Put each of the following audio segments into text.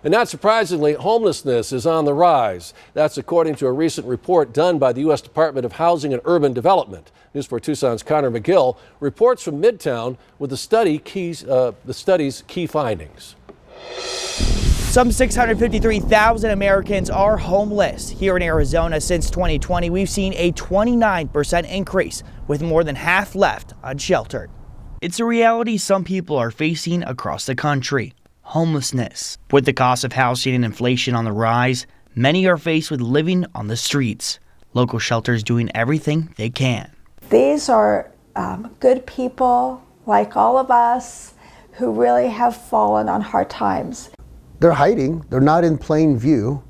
And not surprisingly, homelessness is on the rise. That's according to a recent report done by the U.S. Department of Housing and Urban Development. News 4 Tucson's Connor McGill reports from Midtown with the study's key findings. Some 653,000 Americans are homeless. Here in Arizona since 2020, we've seen a 29% increase, with more than half left unsheltered. It's a reality some people are facing across the country: homelessness. With the cost of housing and inflation on the rise, many are faced with living on the streets. Local shelters doing everything they can. These are good people like all of us who really have fallen on hard times. They're hiding, they're not in plain view,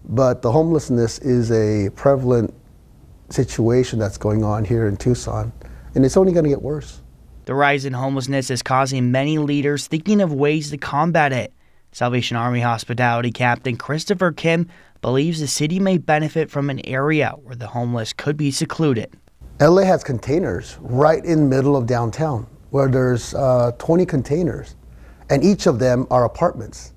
but the homelessness is a prevalent situation that's going on here in Tucson, and it's only going to get worse. The rise in homelessness is causing many leaders thinking of ways to combat it. Salvation Army Hospitality Captain Christopher Kim believes the city may benefit from an area where the homeless could be secluded. LA has containers right in the middle of downtown where there's 20 containers, and each of them are apartments.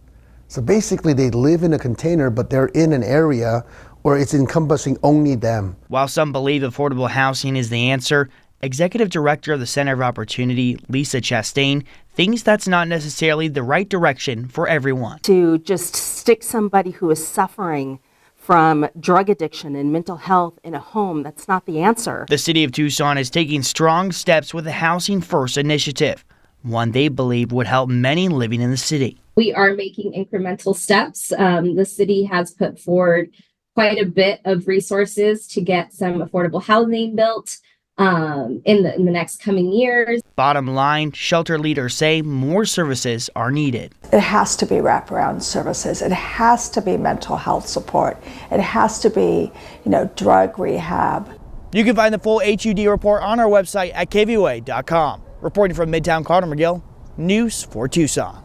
So basically they live in a container, but they're in an area where it's encompassing only them. While some believe affordable housing is the answer, Executive Director of the Center of Opportunity, Lisa Chastain, thinks that's not necessarily the right direction for everyone. To just stick somebody who is suffering from drug addiction and mental health in a home, that's not the answer. The city of Tucson is taking strong steps with the Housing First initiative, one they believe would help many living in the city. We are making incremental steps. The city has put forward quite a bit of resources to get some affordable housing built in the next coming years. Bottom line, shelter leaders say more services are needed. It has to be wraparound services. It has to be mental health support. It has to be, drug rehab. You can find the full HUD report on our website at KVOA.com. Reporting from Midtown, Connor McGill, News 4 Tucson.